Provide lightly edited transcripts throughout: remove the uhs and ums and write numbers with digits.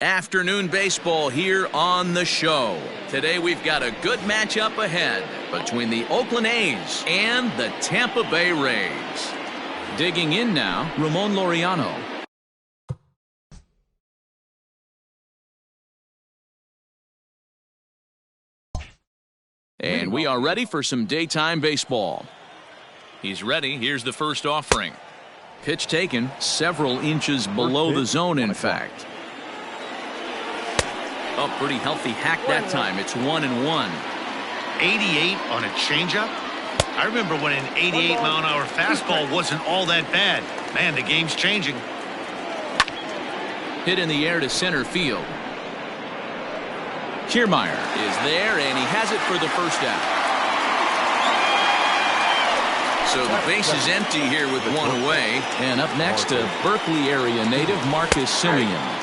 Afternoon baseball here on the show. Today we've got a good matchup ahead between the Oakland A's and the Tampa Bay Rays. Digging in now, Ramon Laureano. And we are ready for some daytime baseball. He's ready. Here's the first offering. Pitch taken several inches below the zone, in fact. Oh, pretty healthy hack that time. It's 1-1. 88 on a changeup? I remember when an 88-mile-an-hour fastball wasn't all that bad. Man, the game's changing. Hit in the air to center field. Kiermaier is there, and he has it for the first out. So the base is empty here with one away. And up next, a Berkeley area native, Marcus Semien.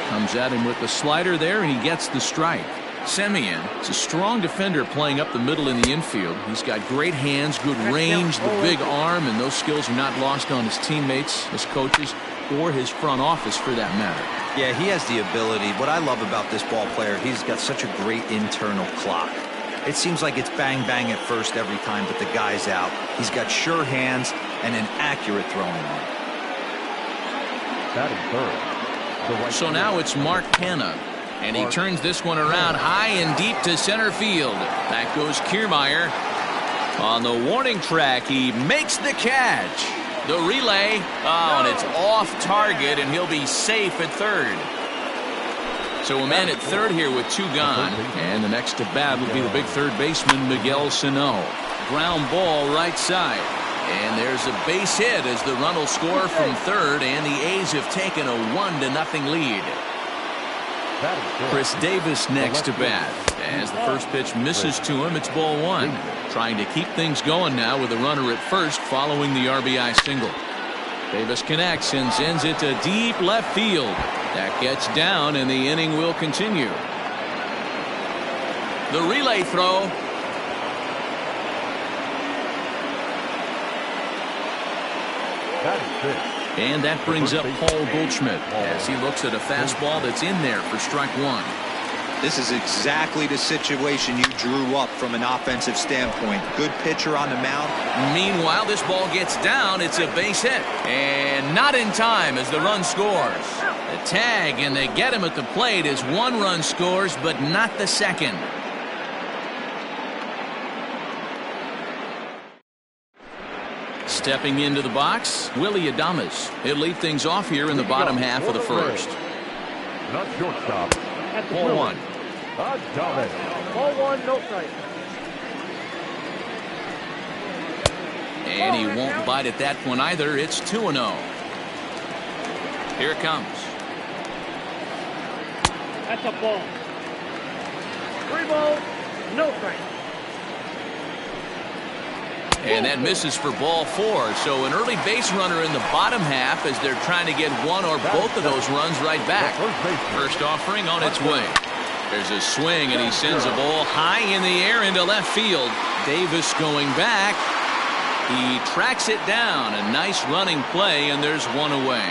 Comes at him with the slider there, and he gets the strike. Semien is a strong defender playing up the middle in the infield. He's got great hands, good range, the big arm, and those skills are not lost on his teammates, his coaches, or his front office for that matter. Yeah, he has the ability. What I love about this ball player, he's got such a great internal clock. It seems like it's bang bang at first every time, but the guy's out. He's got sure hands and an accurate throwing arm. That is third. So now it's Mark Canha, and he turns this one around high and deep to center field. Back goes Kiermaier. On the warning track, he makes the catch. The relay, and it's off target, and he'll be safe at third. So a man at third here with two gone, and the next to bat will be the big third baseman, Miguel Sano. Ground ball right side. And there's a base hit as the run will score from third, and the A's have taken a 1-0 lead. Chris Davis next to bat. As the first pitch misses to him, it's ball one. Trying to keep things going now with a runner at first following the RBI single. Davis connects and sends it to deep left field. That gets down, and the inning will continue. The relay throw. And that brings up Paul Goldschmidt as he looks at a fastball that's in there for strike one. This is exactly the situation you drew up from an offensive standpoint. Good pitcher on the mound. Meanwhile, this ball gets down. It's a base hit. And not in time as the run scores. The tag, and they get him at the plate as one run scores, but not the second. Stepping into the box, Willie Adames. He'll lead things off here in the bottom half of the first. Not shortstop. Ball one. Adames. Ball one, no strike. And he won't bite at that one either. It's 2-0. Here it comes. That's a ball. 3 balls, no strike. And that misses for ball four. So an early base runner in the bottom half as they're trying to get one or both of those runs right back. First offering on its way. There's a swing, and he sends a ball high in the air into left field. Davis going back. He tracks it down. A nice running play, and there's one away.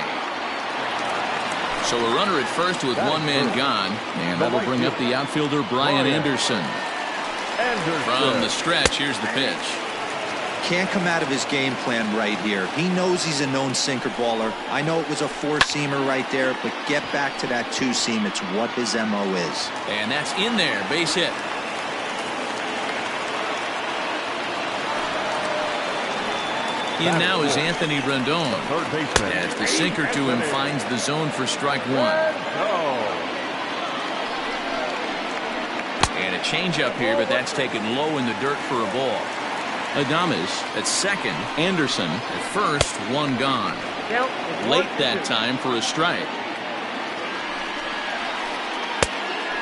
So a runner at first with one man gone, and that'll bring up the outfielder Brian Anderson. From the stretch, here's the pitch. Can't come out of his game plan right here. He knows he's a known sinker baller. I know it was a four-seamer right there, but get back to that two-seam. It's what his MO is. And that's in there. Base hit. In now is Anthony Rendon. As the sinker to him finds the zone for strike one. And a changeup here, but that's taken low in the dirt for a ball. Adames at second, Anderson at first, one gone. Late that time for a strike.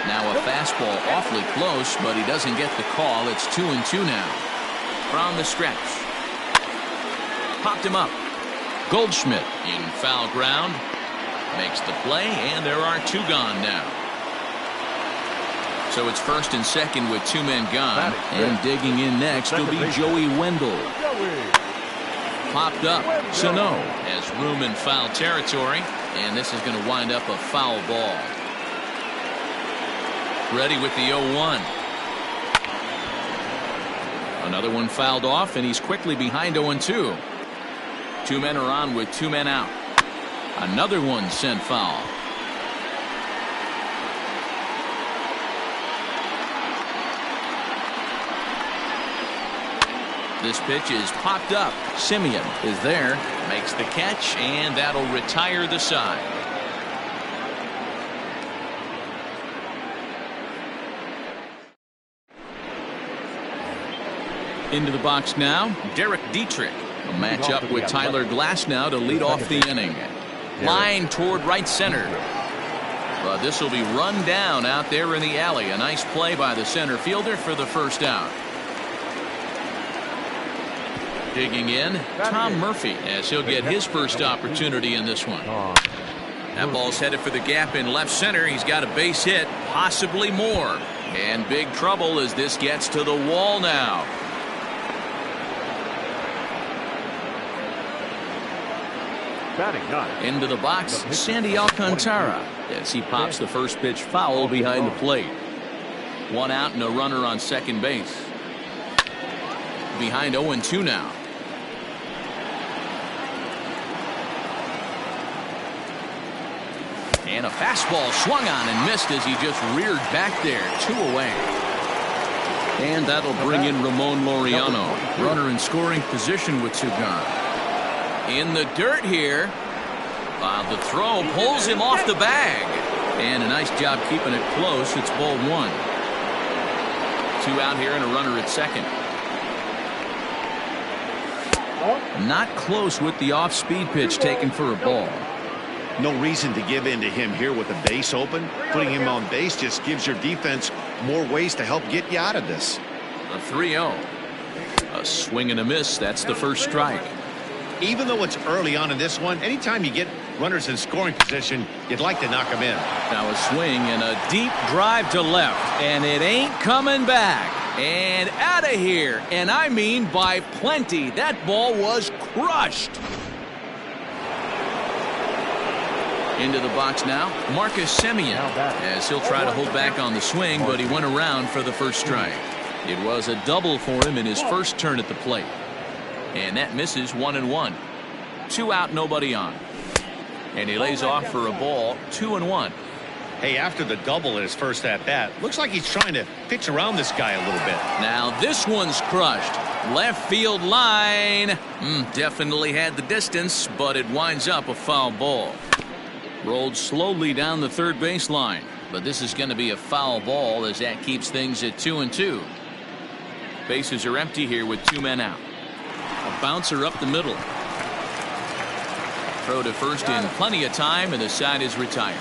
Now a fastball awfully close, but he doesn't get the call. It's 2-2 now. From the stretch. Popped him up. Goldschmidt in foul ground. Makes the play, and there are two gone now. So it's first and second with two men gone. And digging in next will be Joey Wendell. Popped up. Sano has room in foul territory. And this is going to wind up a foul ball. Ready with the 0-1. Another one fouled off, and he's quickly behind 0-2. Two men are on with two men out. Another one sent foul. This pitch is popped up. Simeon is there, makes the catch, and that'll retire the side. Into the box now, Derek Dietrich. A matchup with Tyler Glass now to lead off the inning. Line toward right center. But this will be run down out there in the alley. A nice play by the center fielder for the first out. Digging in, Tom Murphy, as he'll get his first opportunity in this one. That ball's headed for the gap in left center. He's got a base hit, possibly more. And big trouble as this gets to the wall now. Into the box, Sandy Alcantara, as he pops the first pitch foul behind the plate. One out and a runner on second base. Behind 0-2 now. And a fastball swung on and missed as he just reared back there. 2 away. And that'll bring in Ramon Laureano. Runner in scoring position with 2 gone. In the dirt here. The throw pulls him off the bag. And a nice job keeping it close. It's ball 1. 2 out here and a runner at second. Not close with the off-speed pitch taken for a ball. No reason to give in to him here with the base open. Putting him on base just gives your defense more ways to help get you out of this. A 3-0. A swing and a miss. That's the first strike. Even though it's early on in this one, anytime you get runners in scoring position, you'd like to knock them in. Now a swing and a deep drive to left, and it ain't coming back. And out of here, and I mean by plenty. That ball was crushed. Into the box now, Marcus Semien, as he'll try to hold back on the swing, but he went around for the first strike. It was a double for him in his first turn at the plate. And that misses 1-1. 2 out, nobody on. And he lays off for a ball, 2-1. Hey, after the double in his first at-bat, looks like he's trying to pitch around this guy a little bit. Now this one's crushed. Left field line. Definitely had the distance, but it winds up a foul ball. Rolled slowly down the third baseline. But this is going to be a foul ball as that keeps things at 2-2. Bases are empty here with 2 men out. A bouncer up the middle. Throw to first in plenty of time, and the side is retired.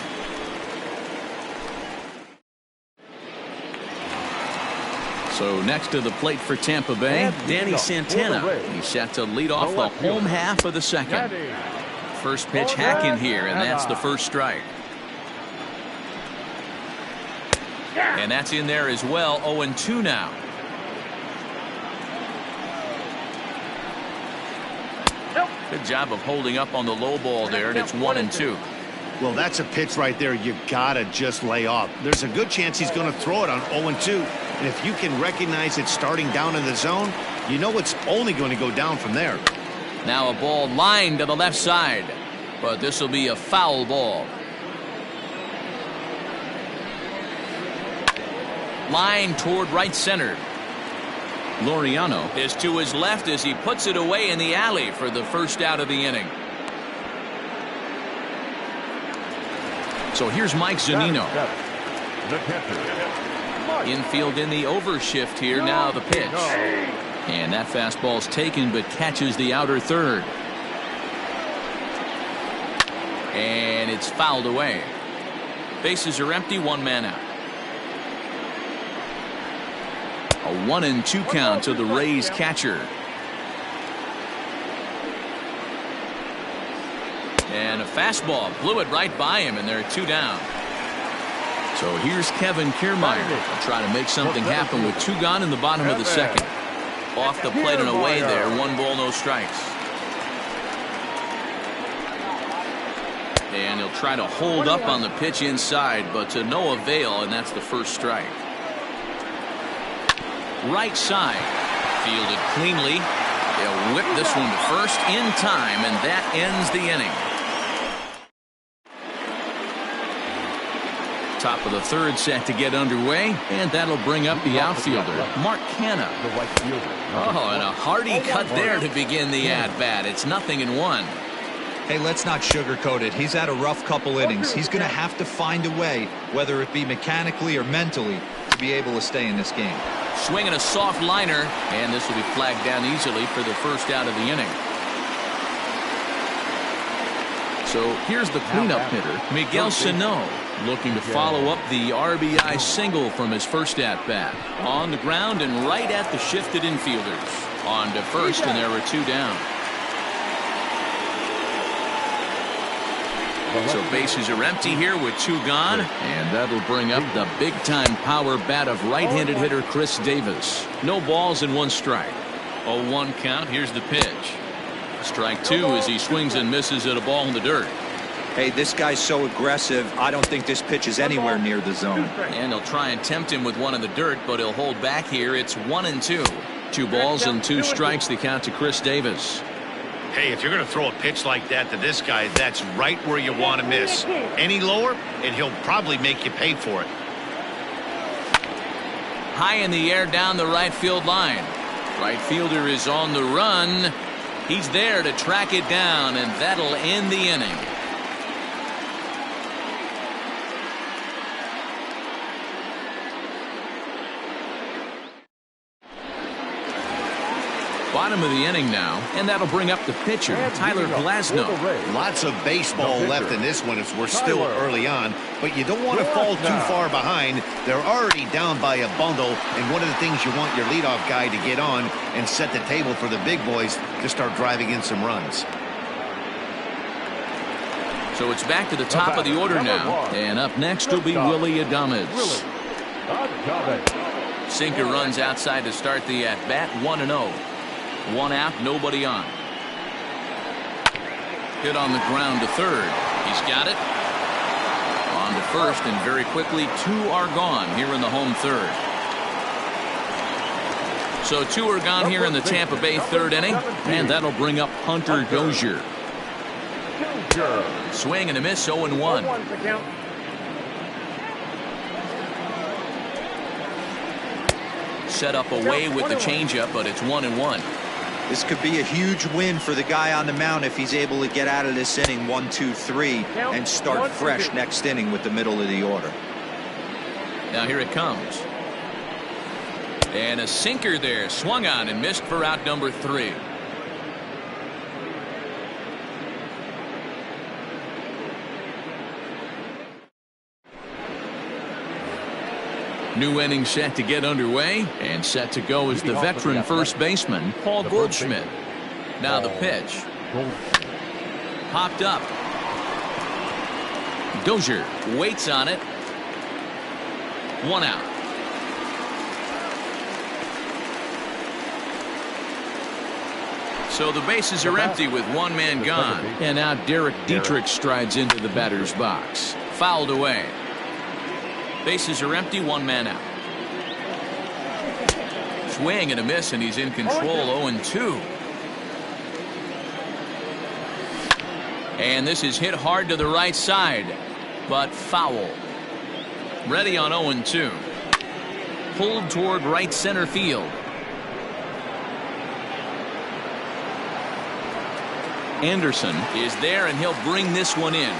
So next to the plate for Tampa Bay, Danny Santana. He's set to lead off the home half of the second. First pitch hacking here, and that's the first strike. And that's in there as well. 0-2 now. Good job of holding up on the low ball there, and it's 1-2. Well, that's a pitch right there you gotta just lay off. There's a good chance he's going to throw it on 0-2, and if you can recognize it starting down in the zone, you know it's only going to go down from there. Now a ball lined to the left side, but this will be a foul ball. Line toward right center. Laureano is to his left as he puts it away in the alley for the first out of the inning. So here's Mike Zunino. Infield in the overshift here. Now the pitch. And that fastball's taken but catches the outer third. And it's fouled away. Bases are empty, 1 man out. A 1-2 count to the Rays catcher. And a fastball blew it right by him, and there are 2 down. So here's Kevin Kiermaier to try to make something happen with 2 gone in the bottom of the second. Off the plate and away there, 1 ball, no strikes. And he'll try to hold up on the pitch inside, but to no avail, and that's the first strike. Right side, fielded cleanly. They'll whip this one to first in time, and that ends the inning. Top of the third set to get underway, and that'll bring up the outfielder, Mark Canha. Oh, and a hearty cut there to begin the at-bat. It's 0-1. Hey, let's not sugarcoat it. He's had a rough couple innings. He's going to have to find a way, whether it be mechanically or mentally, to be able to stay in this game. Swinging a soft liner, and this will be flagged down easily for the first out of the inning. So here's the cleanup hitter, Miguel Sano, looking to follow up the RBI single from his first at-bat. On the ground and right at the shifted infielders. On to first, and there were 2 down. So bases are empty here with 2 gone, and that'll bring up the big-time power bat of right-handed hitter Chris Davis. No balls and 1 strike. 0-1 count. Here's the pitch. Strike 2 as he swings and misses at a ball in the dirt. Hey, this guy's so aggressive, I don't think this pitch is anywhere near the zone. And he'll try and tempt him with one in the dirt, but he'll hold back here. It's 1-2. 2 balls and 2 strikes, the count to Chris Davis. Hey, if you're going to throw a pitch like that to this guy, that's right where you want to miss. Any lower, and he'll probably make you pay for it. High in the air down the right field line. Right fielder is on the run. He's there to track it down, and that'll end the inning. Bottom of the inning now, and that'll bring up the pitcher, Tyler Glasnow. Lots of baseball left in this one as we're still early on, but you don't want to fall too far behind. They're already down by a bundle, and one of the things you want your leadoff guy to get on and set the table for the big boys to start driving in some runs. So it's back to the top of the order now, and up next will be Willie Adames. Sinker runs outside to start the at-bat, 1-0. 1 out, nobody on. Hit on the ground to third. He's got it. On to first, and very quickly 2 are gone here in the home third. So 2 are gone here in the Tampa Bay third inning, and that'll bring up Hunter Dozier. Swing and a miss, 0-1. Set up away with the changeup, but it's 1-1. This could be a huge win for the guy on the mound if he's able to get out of this inning 1, 2, 3 and start fresh next inning with the middle of the order. Now here it comes. And a sinker there, swung on and missed for out number 3. New inning set to get underway, and set to go is the veteran first baseman, Paul Goldschmidt. Now the pitch. Popped up. Dozier waits on it. 1 out. So the bases are empty with 1 man gone. And now Derek Dietrich strides into the batter's box. Fouled away. Bases are empty, 1 man out. Swing and a miss, and he's in control, 0-2. And this is hit hard to the right side, but foul. Ready on 0-2. Pulled toward right center field. Anderson is there, and he'll bring this one in.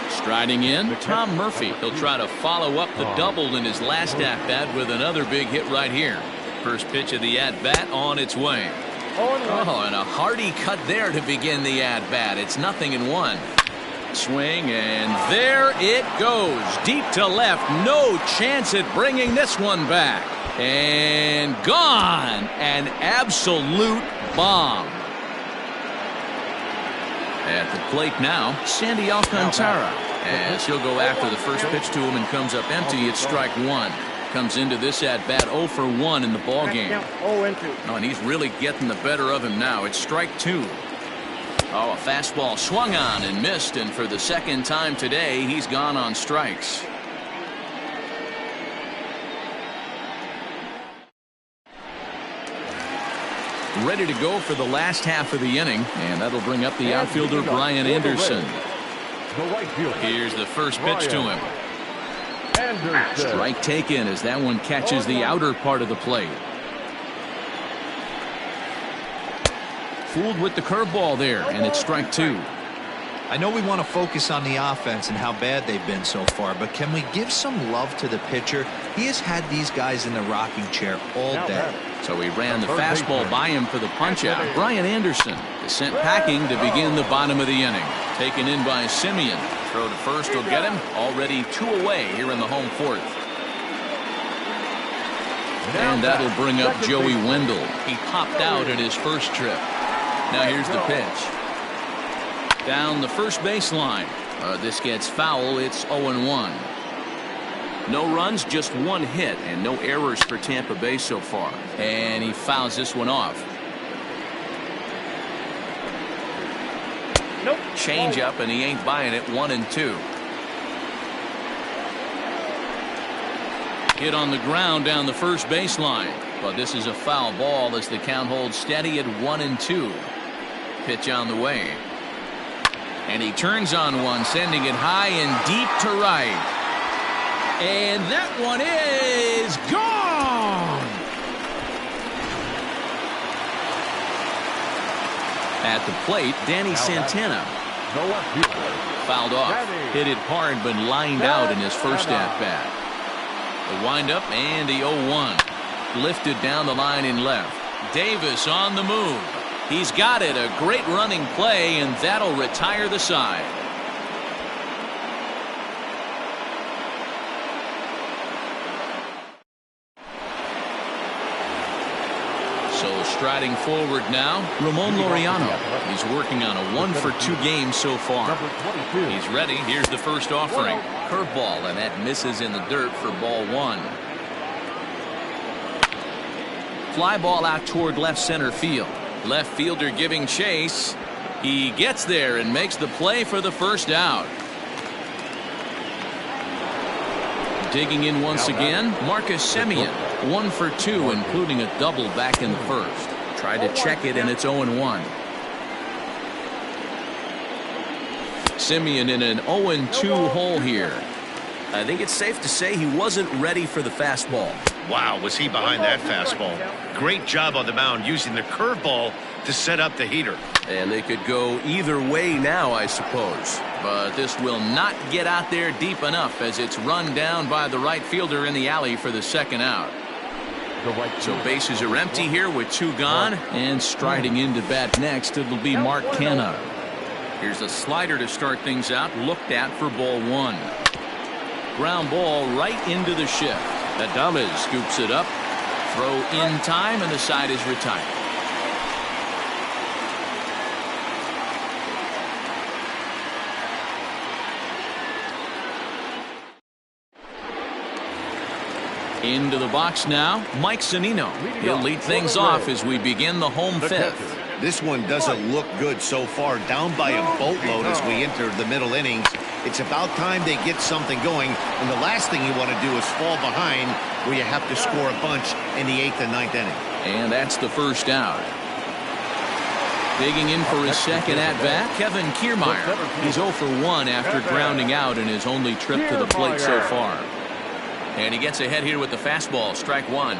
Striding in, Tom Murphy. He'll try to follow up the double in his last at-bat with another big hit right here. First pitch of the at-bat on its way. Oh, and a hearty cut there to begin the at-bat. It's 0-1. Swing, and there it goes. Deep to left. No chance at bringing this one back. And gone. An absolute bomb. At the plate now, Sandy Alcantara. As he'll go after the first pitch to him and comes up empty. It's strike 1. Comes into this at-bat 0 for 1 in the ball game. Oh, and he's really getting the better of him now. It's strike 2. Oh, a fastball swung on and missed, and for the second time today, he's gone on strikes. Ready to go for the last half of the inning, and that'll bring up the outfielder Brian Anderson. Here's the first pitch to him. Strike taken as that one catches the outer part of the plate. Fooled with the curveball there, and it's strike two. I know we want to focus on the offense and how bad they've been so far, but can we give some love to the pitcher? He has had these guys in the rocking chair all day. So he ran the fastball by him for the punch-out. Brian Anderson is sent packing to begin the bottom of the inning. Taken in by Simeon. Throw to first will get him. Already 2 away here in the home fourth. And that'll bring up Joey Wendell. He popped out at his first trip. Now here's the pitch. Down the first baseline. This gets foul. It's 0-1. No runs, just 1 hit, and no errors for Tampa Bay so far. And he fouls this one off. Nope. Change up, and he ain't buying it. 1-2. Hit on the ground down the first baseline. But this is a foul ball as the count holds steady at 1-2. Pitch on the way. And he turns on one, sending it high and deep to right. And that one is gone. At the plate, Danny Santana. Fouled off. Hit it hard, but lined out in his first at-bat. The windup and the 0-1. Lifted down the line in left. Davis on the move. He's got it. A great running play, and that'll retire the side. So striding forward now, Ramon Laureano. He's working on a 1-for-2 game so far. He's ready. Here's the first offering. Curveball, and that misses in the dirt for ball 1. Fly ball out toward left center field. Left fielder giving chase. He gets there and makes the play for the first out. Digging in once again, Marcus Semien. 1-for-2, including a double back in the first. Tried to check it, and it's 0-1. Semien in an 0-2 hole here. I think it's safe to say he wasn't ready for the fastball. Wow, was he behind that fastball. Great job on the mound using the curveball to set up the heater. And they could go either way now, I suppose. But this will not get out there deep enough as it's run down by the right fielder in the alley for the second out. So bases are empty here with 2 gone. And striding into bat next, it'll be Mark Canha. Here's a slider to start things out. Looked at for ball 1. Ground ball right into the shift. Adames scoops it up. Throw in time, and the side is retired. Into the box now, Mike Zunino. He'll lead things off as we begin the home fifth. This one doesn't look good so far. Down by a boatload as we enter the middle innings. It's about time they get something going, and the last thing you want to do is fall behind where you have to score a bunch in the 8th and 9th inning. And that's the first out. Digging in for his second at-bat, Kevin Kiermaier. He's 0 for 1 after grounding out in his only trip to the plate so far. And he gets ahead here with the fastball, strike 1.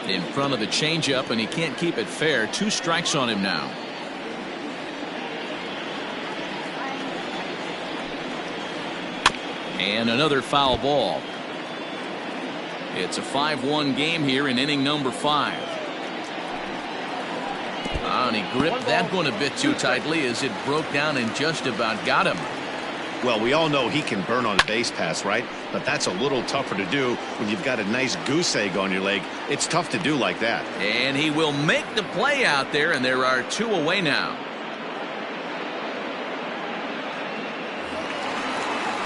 In front of the changeup, and he can't keep it fair. 2 strikes on him now. And another foul ball. It's a 5-1 game here in inning number 5. And he gripped that one a bit too tightly as it broke down and just about got him. Well, we all know he can burn on a base pass, right? But that's a little tougher to do when you've got a nice goose egg on your leg. It's tough to do like that. And he will make the play out there, and there are 2 away now.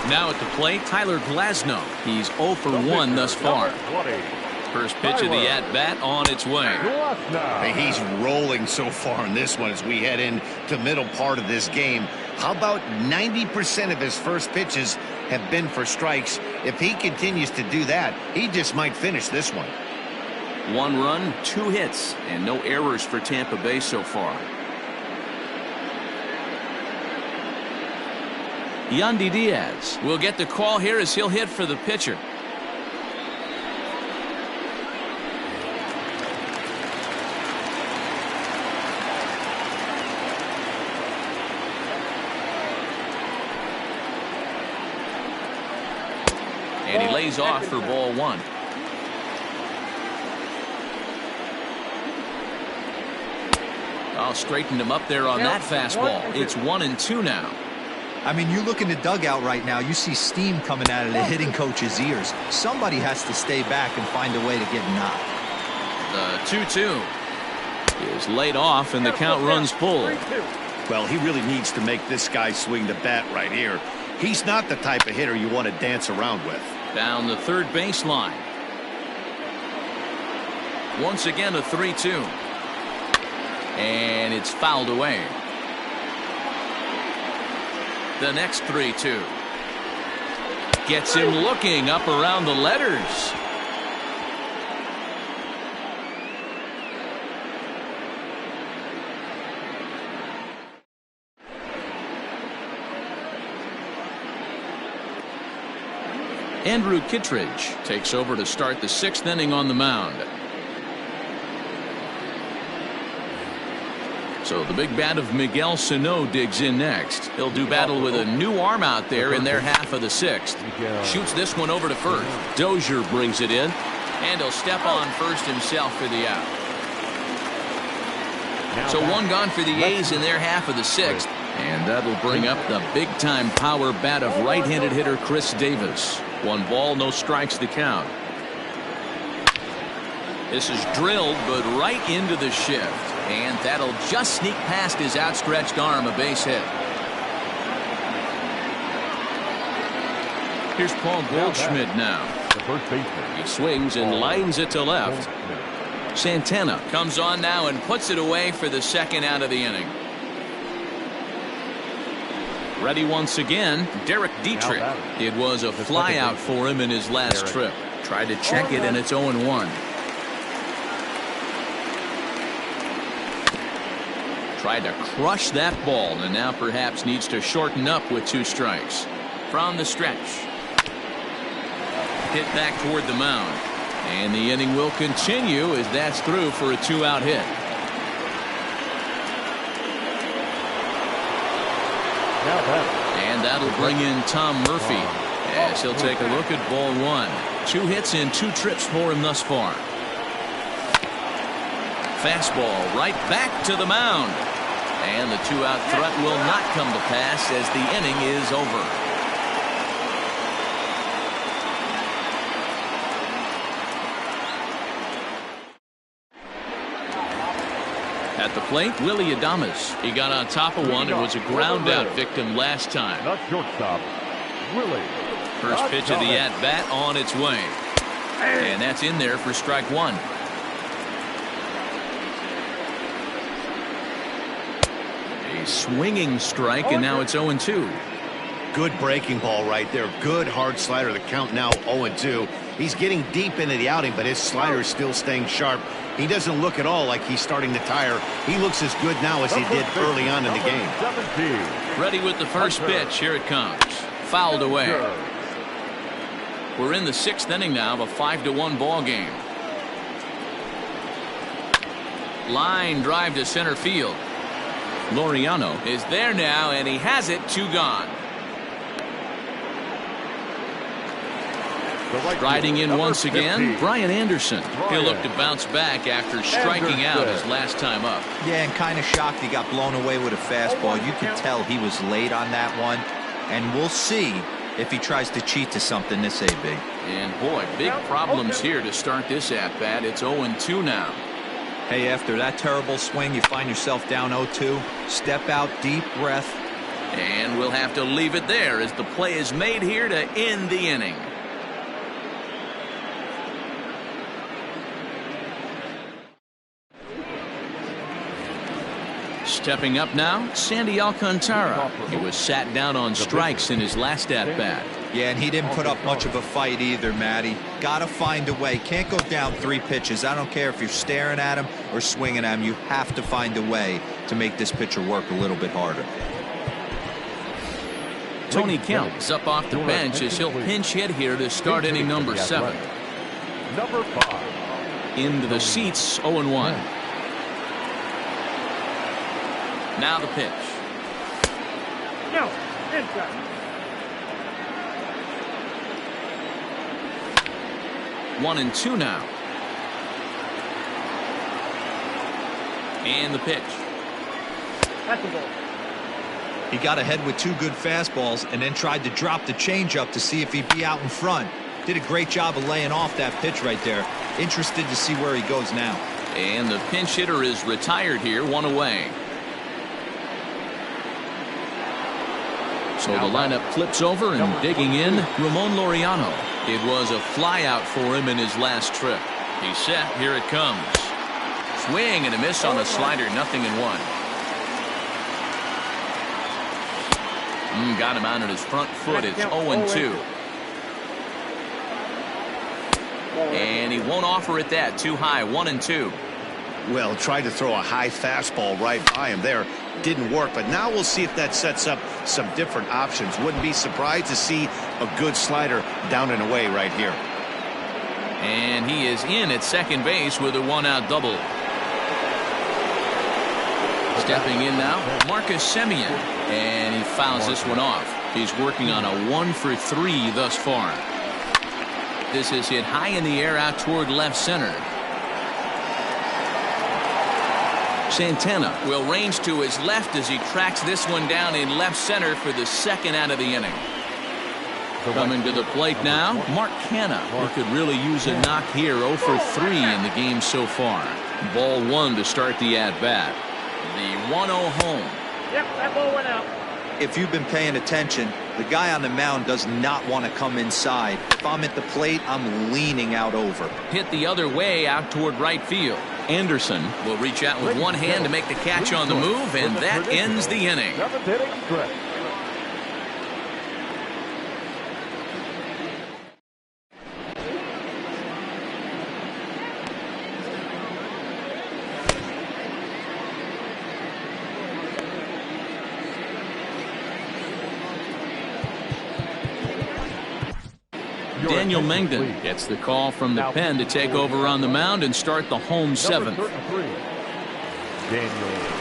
Now at the plate, Tyler Glasnow. He's 0 for 1 thus far. First pitch of the at-bat on its way. Hey, he's rolling so far in this one as we head into middle part of this game. How about 90% of his first pitches have been for strikes? If he continues to do that, he just might finish this one. 1 run, 2 hits, and no errors for Tampa Bay so far. Yandy Diaz will get the call here as he'll hit for the pitcher. And he lays off for ball 1. Oh, straightened him up there on that fastball. It's 1-2 now. I mean, you look in the dugout right now, you see steam coming out of the hitting coach's ears. Somebody has to stay back and find a way to get knocked. The 2-2 is laid off, and the count runs full. Well, he really needs to make this guy swing the bat right here. He's not the type of hitter you want to dance around with. Down the third baseline. Once again, a 3-2. And it's fouled away. The next 3-2. Gets him looking up around the letters. Andrew Kittredge takes over to start the 6th inning on the mound. So the big bat of Miguel Sano digs in next. He'll do battle with a new arm out there in their half of the 6th. Shoots this one over to first. Dozier brings it in, and he'll step on first himself for the out. So 1 gone for the A's in their half of the 6th, and that'll bring up the big-time power bat of right-handed hitter Chris Davis. 1 ball, no strikes to count. This is drilled, but right into the shift. And that'll just sneak past his outstretched arm, a base hit. Here's Paul Goldschmidt now. He swings and lines it to left. Santana comes on now and puts it away for the 2nd out of the inning. Ready once again, Derek Dietrich. It was a flyout for him in his last trip. Tried to check it, and it's 0-1. Tried to crush that ball, and now perhaps needs to shorten up with 2 strikes. From the stretch. Hit back toward the mound. And the inning will continue as that's through for a 2-out hit. And that'll bring in Tom Murphy as he'll take a look at ball 1. 2 hits and 2 trips for him thus far. Fastball right back to the mound. And the 2-out threat will not come to pass as the inning is over. At the plate, Willie Adames. He got on top of one and was a ground out victim last time. Shortstop, Willie. First pitch of the at-bat on its way. And that's in there for strike 1. Swinging strike, and now it's 0-2. Good breaking ball right there. Good hard slider. The count now 0-2. He's getting deep into the outing, but his slider is still staying sharp. He doesn't look at all like he's starting to tire. He looks as good now as he did early on in the game. Ready with the first pitch. Here it comes. Fouled away. We're in the 6th inning now of a 5-1 ball game. Line drive to center field. Laureano is there now, and he has it. 2 gone. Riding in once again, Brian Anderson. He'll look to bounce back after striking out his last time up. Yeah, and kind of shocked he got blown away with a fastball. You could tell he was late on that one, and we'll see if he tries to cheat to something this AB. And boy, big problems here to start this at-bat. It's 0-2 now. Hey, after that terrible swing, you find yourself down 0-2. Step out, deep breath. And we'll have to leave it there as the play is made here to end the inning. Stepping up now, Sandy Alcantara. He was sat down on strikes in his last at-bat. Yeah, and he didn't put up much of a fight either, Matty. Gotta find a way. Can't go down 3 pitches. I don't care if you're staring at him or swinging at him. You have to find a way to make this pitcher work a little bit harder. Tony Kemp is up off the bench as he'll pinch hit here to start inning number 7. Number 5. Into the seats, 0-1. Now the pitch. No, inside. 1-2 now. And the pitch. That's a ball. He got ahead with 2 good fastballs and then tried to drop the changeup to see if he'd be out in front. Did a great job of laying off that pitch right there. Interested to see where he goes now. And the pinch hitter is retired here, 1 away. So the lineup flips over and digging in, Ramon Laureano. It was a flyout for him in his last trip. He's set. Here it comes. Swing and a miss on a slider. 0-1. Got him out at his front foot. It's 0-2. And he won't offer it that. Too high. 1-2. Well, tried to throw a high fastball right by him there. Didn't work, but now we'll see if that sets up some different options. Wouldn't be surprised to see a good slider down and away right here. And he is in at second base with a 1-out double. Stepping in now, Marcus Semien. And he fouls this one off. He's working on a 1 for 3 thus far. This is hit high in the air out toward left center. Santana will range to his left as he tracks this one down in left center for the 2nd out of the inning. Coming to the plate now, Mark Canha, who could really use a knock here. 0 for 3 in the game so far. Ball 1 to start the at-bat. The 1-0 home. Yep, that ball went out. If you've been paying attention, the guy on the mound does not want to come inside. If I'm at the plate, I'm leaning out over. Hit the other way out toward right field. Anderson will reach out with one hand to make the catch on the move, and that ends the inning. 7th inning stretch. Daniel Mengden gets the call from the pen to take over on the mound and start the home 7th.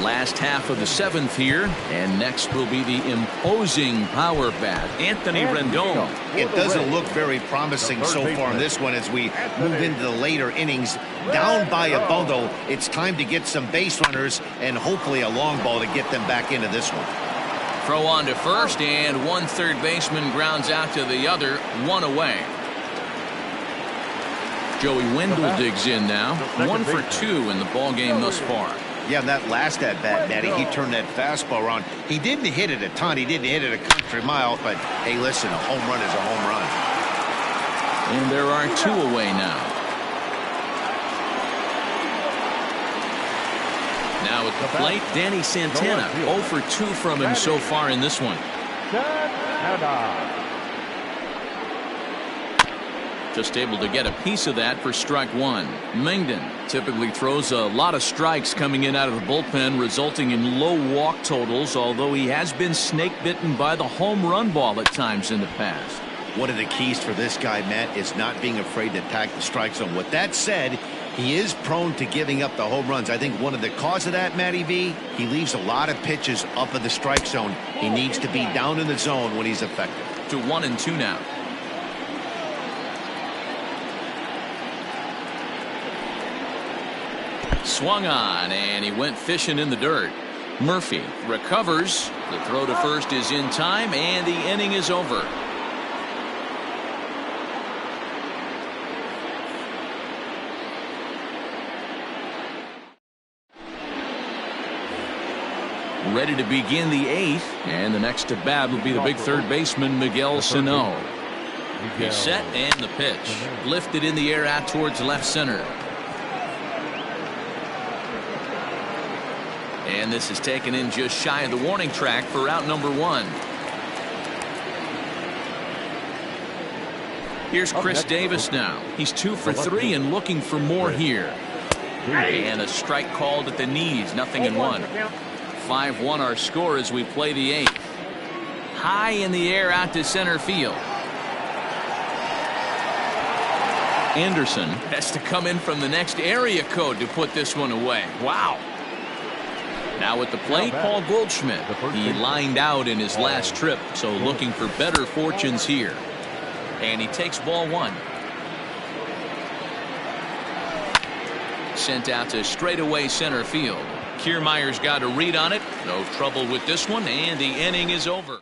Last half of the 7th here, and next will be the imposing power bat, Anthony Rendon. It doesn't look very promising so far in this one as we move into the later innings. Down by a bundle, it's time to get some base runners and hopefully a long ball to get them back into this one. Throw on to first, and one third baseman grounds out to the other, 1 away. Joey Wendell digs in now, 1 for 2 in the ballgame thus far. Yeah, that last at-bat, Matty, he turned that fastball around. He didn't hit it a ton. He didn't hit it a country mile, but hey, listen, a home run is a home run. And there are 2 away now. Now at the plate, Danny Santana. 0 for 2 from him so far in this one. Just able to get a piece of that for strike 1. Mengden typically throws a lot of strikes coming in out of the bullpen, resulting in low walk totals, although he has been snake bitten by the home run ball at times in the past. One of the keys for this guy, Matt, is not being afraid to attack the strike zone. With that said, he is prone to giving up the home runs. I think one of the cause of that, Matty V, he leaves a lot of pitches up in the strike zone. He needs to be down in the zone when he's effective. To 1-2 now. Swung on, and he went fishing in the dirt. Murphy recovers. The throw to first is in time, and the inning is over. Ready to begin the 8th, and the next to bat will be the big third baseman, Miguel Sano. He's set, and the pitch. Lifted in the air out towards left center. And this is taken in just shy of the warning track for out number 1. Here's Chris Davis now. He's 2 for 3 and looking for more here. And a strike called at the knees, nothing in 1. 5-1 our score as we play the 8th. High in the air out to center field. Anderson has to come in from the next area code to put this one away. Wow. Now at the plate, Paul Goldschmidt. He lined out in his last trip, so looking for better fortunes here. And he takes ball 1. Sent out to straightaway center field. Kiermaier's got a read on it. No trouble with this one, and the inning is over.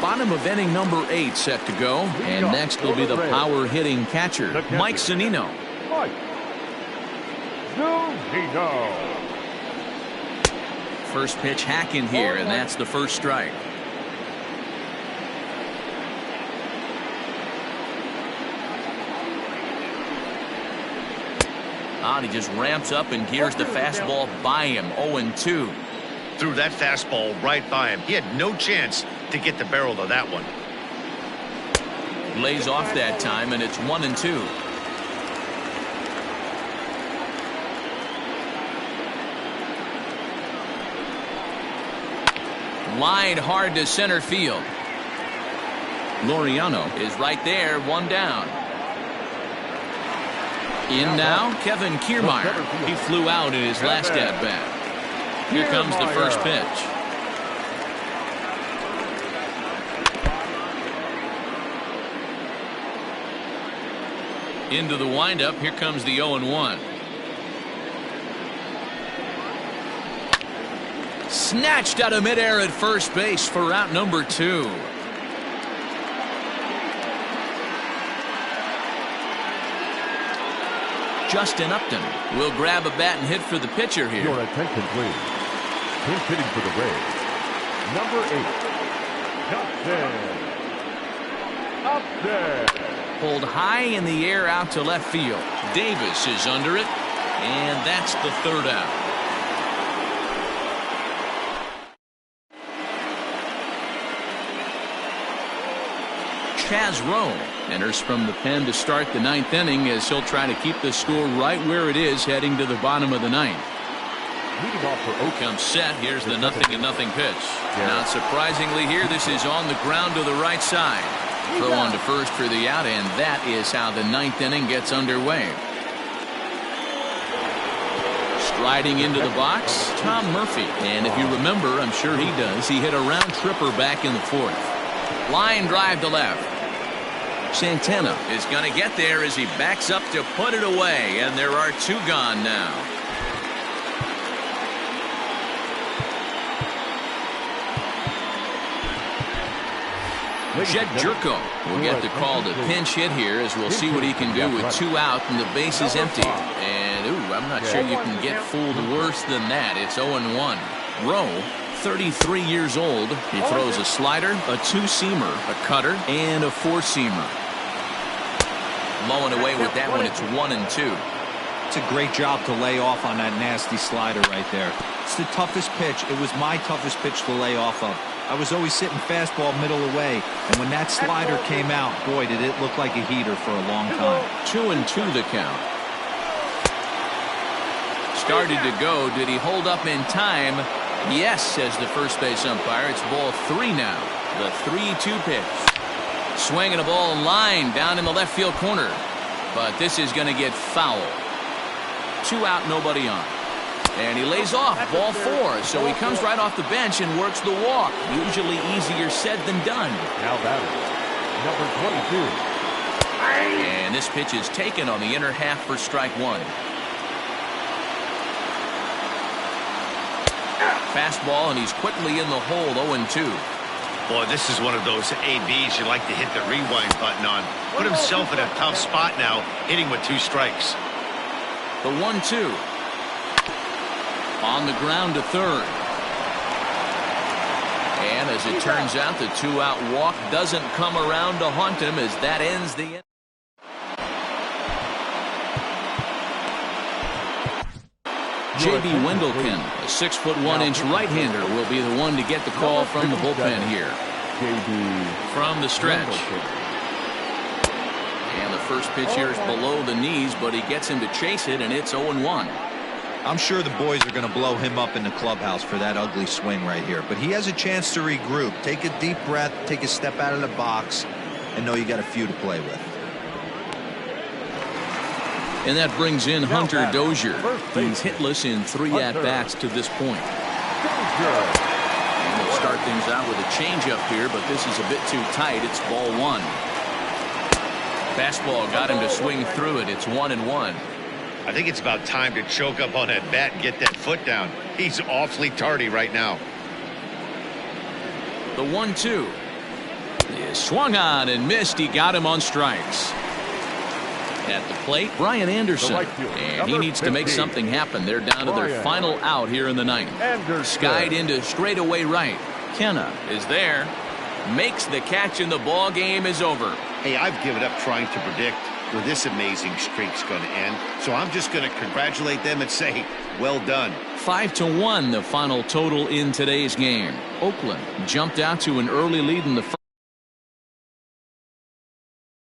Bottom of inning number 8 set to go, and next will be the power hitting catcher, Mike Zunino. First pitch hacking here, and that's the first strike. He just ramps up and gears the fastball by him. 0-2. Threw that fastball right by him. He had no chance to get the barrel of that one. Lays off that time, and it's 1-2. Line hard to center field. Laureano is right there, 1 down. In now, Kevin Kiermaier. He flew out in his last at-bat. Here comes the first pitch. Into the windup, here comes the 0-1. Snatched out of midair at first base for out number 2. Justin Upton will grab a bat and hit for the pitcher here. Your attention, please. Who's hitting for the Rays? Number 8, Upton. Pulled high in the air out to left field. Davis is under it, and that's the 3rd out. Chaz Rowe enters from the pen to start the 9th inning as he'll try to keep the score right where it is heading to the bottom of the 9th. Comes set. Here's the 0-0 pitch. Not surprisingly here, this is on the ground to the right side. Throw on to first for the out, and that is how the 9th inning gets underway. Striding into the box, Tom Murphy. And if you remember, I'm sure he does, he hit a round tripper back in the 4th. Line drive to left. Santana is going to get there as he backs up to put it away, and there are 2 gone now. Jed Jerko will get the call to pinch hit here as we'll see what he can do with 2 out and the base is empty. And, I'm not sure you can get fooled worse than that. It's 0-1. Rowe, 33 years old. He throws a slider, a 2-seamer, a cutter, and a 4-seamer. Mowing away with that one, it's 1-2. It's a great job to lay off on that nasty slider right there. It's the toughest pitch. It was my toughest pitch to lay off of. I was always sitting fastball middle away, and when that slider came out, boy, did it look like a heater for a long time. 2-2 the count. Started to go. Did he hold up in time? Yes, says the first base umpire. It's ball 3 now. The 3-2 pitch. Swinging a ball line down in the left field corner. But this is going to get foul. 2 out, nobody on. And he lays off, ball 4. So he comes right off the bench and works the walk. Usually easier said than done. Now batter, number 22. And this pitch is taken on the inner half for strike 1. Fastball, and he's quickly in the hole, 0-2. Boy, this is one of those ABs you like to hit the rewind button on. Put himself in a tough spot now, hitting with 2 strikes. The 1-2. On the ground to third. And as it turns out, the 2-out walk doesn't come around to haunt him as that ends the inning. J.B. Wendelken, a 6'1" right-hander, will be the one to get the call from the bullpen here. From the stretch. And the first pitch here is below the knees, but he gets him to chase it, and it's 0-1. I'm sure the boys are going to blow him up in the clubhouse for that ugly swing right here. But he has a chance to regroup. Take a deep breath, take a step out of the box, and know you got a few to play with. And that brings in Hunter Dozier. He's hitless in 3 at-bats to this point. And they'll start things out with a changeup here, but this is a bit too tight. It's ball 1. Fastball got him to swing through it. It's 1-1. I think it's about time to choke up on that bat and get that foot down. He's awfully tardy right now. The 1-2 is swung on and missed. He got him on strikes. At the plate, Brian Anderson, and he needs to make something happen. They're down to their final out here in the 9th. Skied into straightaway right. Kenna is there, makes the catch, and the ball game is over. Hey, I've given up trying to predict where this amazing streak's going to end, so I'm just going to congratulate them and say, well done. 5-1, the final total in today's game. Oakland jumped out to an early lead in the first.